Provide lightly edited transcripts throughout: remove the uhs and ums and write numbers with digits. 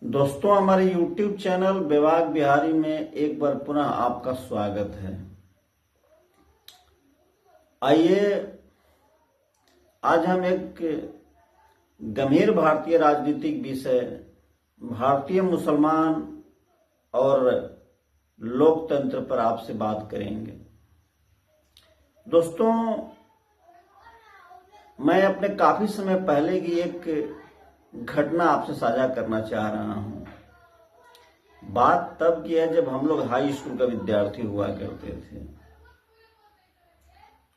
दोस्तों, हमारे YouTube channel विभाग बिहारी में एक बार पुनः आपका स्वागत है। आइए आज हम एक गंभीर भारतीय राजनीतिक विषय भारतीय मुसलमान और लोकतंत्र पर आपसे बात करेंगे। दोस्तों, मैं अपने काफी समय पहले की एक घटना आपसे साझा करना चाह रहा हूं। बात तब की है जब हम लोग हाई स्कूल का विद्यार्थी हुआ करते थे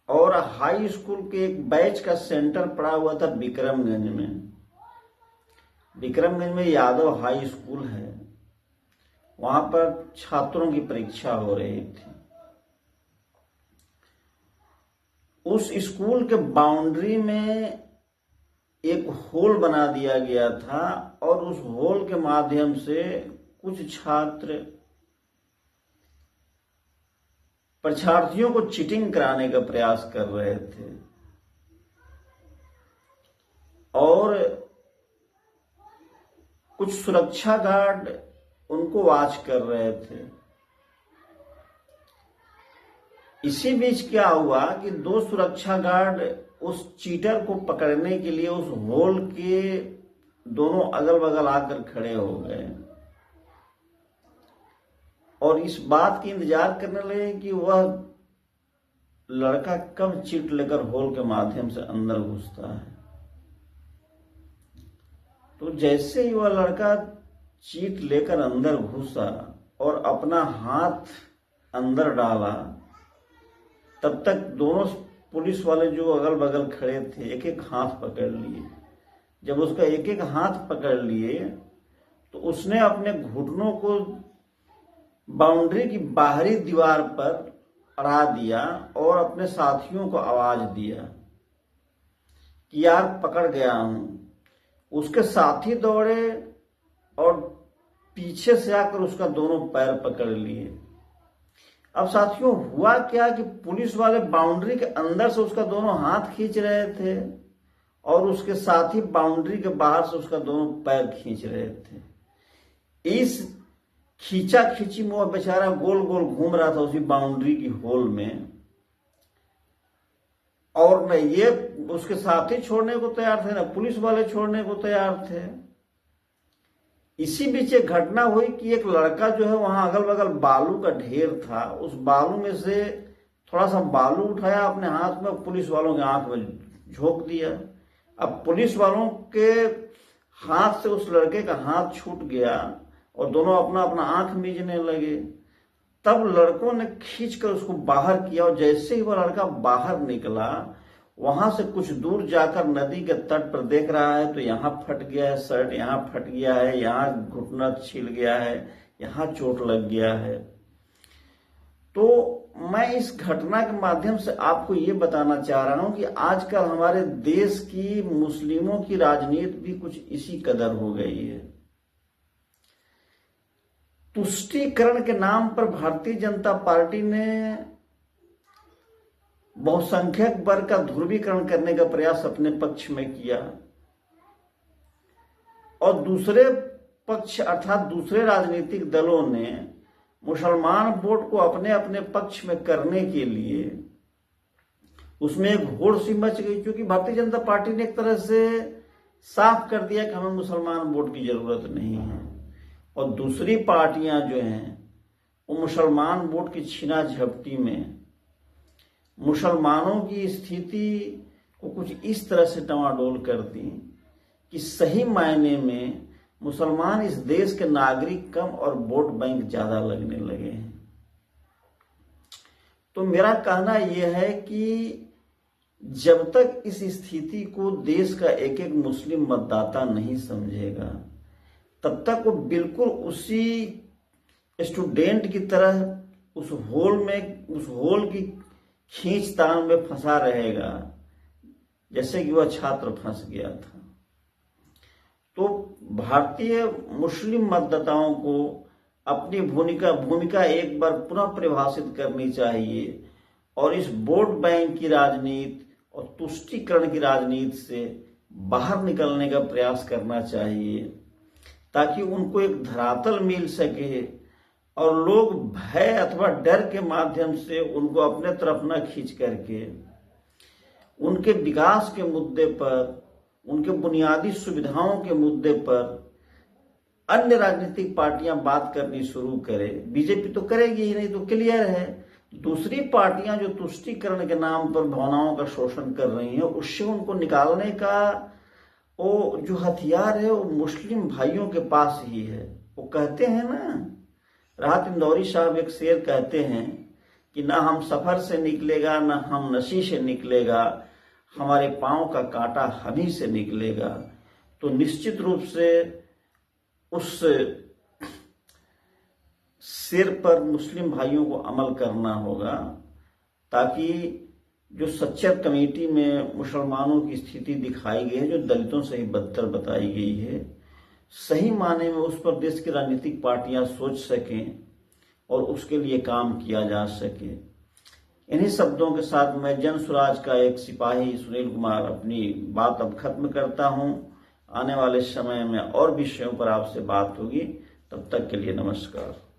और हाई स्कूल के एक बैच का सेंटर पड़ा हुआ था विक्रमगंज में। विक्रमगंज में यादव हाई स्कूल है, वहां पर छात्रों की परीक्षा हो रही थी। उस स्कूल के बाउंड्री में एक होल बना दिया गया था और उस होल के माध्यम से कुछ छात्र परीक्षार्थियों को चीटिंग कराने का प्रयास कर रहे थे और कुछ सुरक्षा गार्ड उनको वॉच कर रहे थे। इसी बीच क्या हुआ कि दो सुरक्षा गार्ड उस चीटर को पकड़ने के लिए उस होल के दोनों अगल बगल आकर खड़े हो गए और इस बात की इंतजार करने लगे कि वह लड़का कब चीट लेकर होल के माध्यम से अंदर घुसता है। तो जैसे ही वह लड़का चीट लेकर अंदर घुसा और अपना हाथ अंदर डाला, तब तक दोनों पुलिस वाले जो अगल बगल खड़े थे एक एक हाथ पकड़ लिए। जब उसका एक एक हाथ पकड़ लिए तो उसने अपने घुटनों को बाउंड्री की बाहरी दीवार पर अड़ा दिया और अपने साथियों को आवाज दिया कि यार पकड़ गया हूं। उसके साथी दौड़े और पीछे से आकर उसका दोनों पैर पकड़ लिए। अब साथियों, हुआ क्या कि पुलिस वाले बाउंड्री के अंदर से उसका दोनों हाथ खींच रहे थे और उसके साथी बाउंड्री के बाहर से उसका दोनों पैर खींच रहे थे। इस खींचा खींची में वह बेचारा गोल गोल घूम रहा था उसी बाउंड्री की होल में और न ये उसके साथी छोड़ने को तैयार थे, न पुलिस वाले छोड़ने को तैयार थे। इसी बीच एक घटना हुई कि एक लड़का जो है वहां अगल बगल बालू का ढेर था, उस बालू में से थोड़ा सा बालू उठाया अपने हाथ में, पुलिस वालों के आंख में झोंक दिया। अब पुलिस वालों के हाथ से उस लड़के का हाथ छूट गया और दोनों अपना अपना आंख मीचने लगे। तब लड़कों ने खींचकर उसको बाहर किया और जैसे ही वह लड़का बाहर निकला, वहां से कुछ दूर जाकर नदी के तट पर देख रहा है तो यहां फट गया है शर्ट, यहां फट गया है, यहां घुटना छिल गया है, यहां चोट लग गया है। तो मैं इस घटना के माध्यम से आपको ये बताना चाह रहा हूं कि आजकल हमारे देश की मुस्लिमों की राजनीति भी कुछ इसी कदर हो गई है। तुष्टीकरण के नाम पर भारतीय जनता पार्टी ने बहुसंख्यक वर्ग का ध्रुवीकरण करने का प्रयास अपने पक्ष में किया और दूसरे पक्ष अर्थात दूसरे राजनीतिक दलों ने मुसलमान वोट को अपने अपने पक्ष में करने के लिए उसमें एक होड़ सी मच गई, क्योंकि भारतीय जनता पार्टी ने एक तरह से साफ कर दिया कि हमें मुसलमान वोट की जरूरत नहीं है और दूसरी पार्टियां जो हैं वो मुसलमान वोट की छीना झपटी में मुसलमानों की स्थिति को कुछ इस तरह से डवाडोल कर दी कि सही मायने में मुसलमान इस देश के नागरिक कम और वोट बैंक ज्यादा लगने लगे हैं। तो मेरा कहना यह है कि जब तक इस स्थिति को देश का एक एक मुस्लिम मतदाता नहीं समझेगा, तब तक वो बिल्कुल उसी स्टूडेंट की तरह उस होल की खींचतान में फंसा रहेगा जैसे कि वह छात्र फंस गया था। तो भारतीय मुस्लिम मतदाताओं को अपनी भूमिका एक बार पुनः परिभाषित करनी चाहिए और इस वोट बैंक की राजनीति और तुष्टीकरण की राजनीति से बाहर निकलने का प्रयास करना चाहिए, ताकि उनको एक धरातल मिल सके और लोग भय अथवा डर के माध्यम से उनको अपने तरफ न खींच करके उनके विकास के मुद्दे पर, उनके बुनियादी सुविधाओं के मुद्दे पर अन्य राजनीतिक पार्टियां बात करनी शुरू करें। बीजेपी तो करेगी ही नहीं, तो क्लियर है। दूसरी पार्टियां जो तुष्टीकरण के नाम पर भावनाओं का शोषण कर रही हैं, उससे उनको निकालने का वो जो हथियार है वो मुस्लिम भाइयों के पास ही है। वो कहते हैं ना, राहत इंदौरी साहब एक शेर कहते हैं कि ना हम सफर से निकलेगा, ना हम नशी से निकलेगा, हमारे पांव का कांटा हम ही से निकलेगा। तो निश्चित रूप से उस शेर पर मुस्लिम भाइयों को अमल करना होगा, ताकि जो सच्चर कमेटी में मुसलमानों की स्थिति दिखाई गई है, जो दलितों से ही बदतर बताई गई है, सही माने में उस पर देश की राजनीतिक पार्टियां सोच सकें और उसके लिए काम किया जा सके। इन्हीं शब्दों के साथ मैं जन स्वराज का एक सिपाही सुनील कुमार अपनी बात अब खत्म करता हूं। आने वाले समय में और विषयों पर आपसे बात होगी। तब तक के लिए नमस्कार।